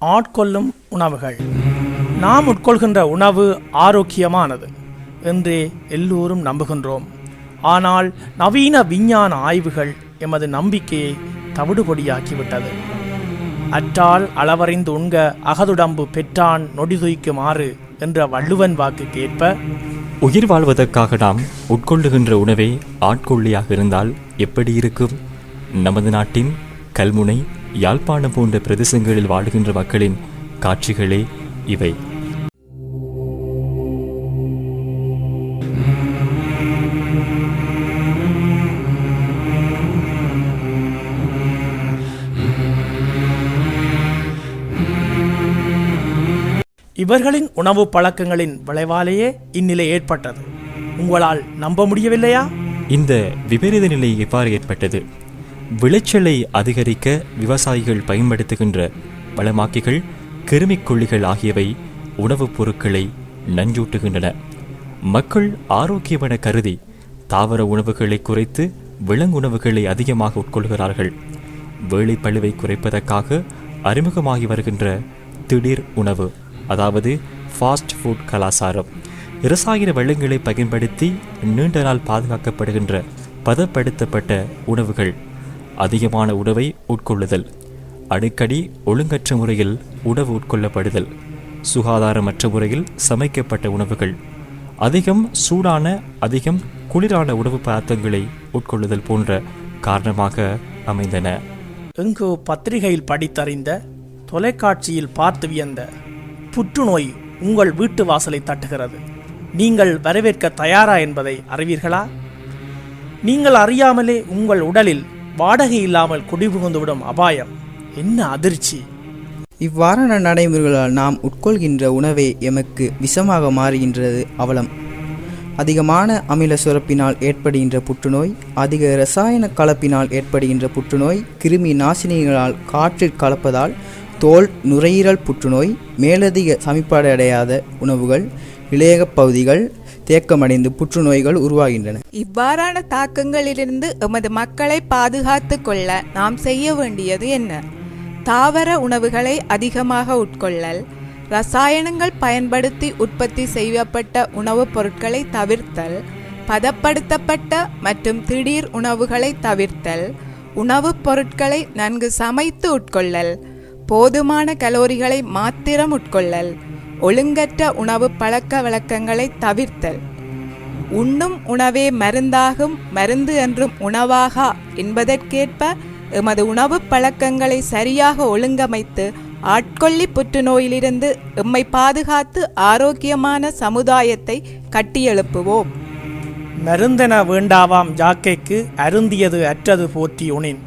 ஆட்கொள்ளும் உணவுகள். நாம் உட்கொள்கின்ற உணவு ஆரோக்கியமானது என்றே எல்லோரும் நம்புகின்றோம். ஆனால் நவீன விஞ்ஞான ஆய்வுகள் எமது நம்பிக்கையை தவிடுபொடியாக்கிவிட்டது. அற்றால் அளவறிந்து உண்க அகதுடம்பு பெற்றான் நொடிதுய்க்குமாறு என்ற வள்ளுவன் வாக்குக்கு ஏற்ப உயிர் வாழ்வதற்காக நாம் உட்கொள்ளுகின்ற உணவே ஆட்கொள்ளியாக இருந்தால் எப்படி இருக்கும்? நமது நாட்டின் கல்முனை, யாழ்ப்பாணம் போன்ற பிரதேசங்களில் வாழுகின்ற மக்களின் காட்சிகளே இவை. இவர்களின் உணவு பழக்கங்களின் விளைவாலேயே இந்நிலை ஏற்பட்டது. உங்களால் நம்ப முடியவில்லையா? இந்த விபரீத நிலை எவ்வாறு ஏற்பட்டது? விளைச்சலை அதிகரிக்க விவசாயிகள் பயன்படுத்துகின்ற வளமாக்கிகள், கிருமிக்கொல்லிகள் ஆகியவை உணவுப் பொருட்களை நஞ்சூட்டுகின்றன. மக்கள் ஆரோக்கியமென கருதி தாவர உணவுகளை குறைத்து விலங்குணவுகளை அதிகமாக உட்கொள்கிறார்கள். வேலைப்பளுவை குறைப்பதற்காக அறிமுகமாகி வருகின்ற திடீர் உணவு, அதாவது ஃபாஸ்ட் ஃபுட் கலாச்சாரம், இரசாயன வளங்களை பயன்படுத்தி நீண்ட நாள் பாதுகாக்கப்படுகின்ற பதப்படுத்தப்பட்ட உணவுகள், அதிகமான உணவை உட்கொள்ளுதல், அடிக்கடி ஒழுங்கற்ற முறையில் உணவு உட்கொள்ளப்படுதல், சுகாதாரமற்ற முறையில் சமைக்கப்பட்ட உணவுகள், அதிகம் சூடான அதிகம் குளிரான உணவு பதார்த்தங்களை உட்கொள்ளுதல் போன்ற காரணமாக அமைந்தன. எங்கோ பத்திரிகையில் படித்தறிந்த, தொலைக்காட்சியில் பார்த்து வியந்த புற்றுநோய் உங்கள் வீட்டு வாசலை தட்டுகிறது. நீங்கள் வரவேற்க தயாரா என்பதை அறிவீர்களா? நீங்கள் அறியாமலே உங்கள் உடலில் வாடகை இல்லாமல் குடிபுகுந்துவிடும் அபாயம். என்ன அதிர்ச்சி! இவ்வாறான நடைமுறைகளால் நாம் உட்கொள்கின்ற உணவே எமக்கு விஷமாக மாறுகின்றது. அவலம் அதிகமான அமில சுரப்பினால் ஏற்படுகின்ற புற்றுநோய், அதிக இரசாயன கலப்பினால் ஏற்படுகின்ற புற்றுநோய், கிருமி நாசினிகளால் காற்றில் கலப்பதால் தோல் நுரையீரல் புற்றுநோய், மேலதிக சமிபாடு அடையாத உணவுகள், இளையக பகுதிகள் தேக்கமடைந்து புற்றுநோய்கள் உருவாகின்றன. இவ்வாறான தாக்கங்களிலிருந்து எமது மக்களை பாதுகாத்து கொள்ள நாம் செய்ய வேண்டியது என்ன? தாவர உணவுகளை அதிகமாக உட்கொள்ளல், ரசாயனங்கள் பயன்படுத்தி உற்பத்தி செய்யப்பட்ட உணவுப் பொருட்களை தவிர்த்தல், பதப்படுத்தப்பட்ட மற்றும் திடீர் உணவுகளை தவிர்த்தல், உணவுப் பொருட்களை நன்கு சமைத்து உட்கொள்ளல், போதுமான கலோரிகளை மாத்திரம் உட்கொள்ளல், ஒழுங்கற்ற உணவு பழக்க வழக்கங்களை தவிர்த்தல், உண்ணும் உணவே மருந்தாகும், மருந்து என்றும் உணவாகா என்பதற்கேற்ப எமது உணவு பழக்கங்களை சரியாக ஒழுங்கமைத்து ஆட்கொள்ளி புற்றுநோயிலிருந்து எம்மை பாதுகாத்து ஆரோக்கியமான சமுதாயத்தை கட்டியெழுப்புவோம். மருந்தென வேண்டாவாம் யாக்கைக்கு அருந்தியது அற்றது போற்றி உணின்.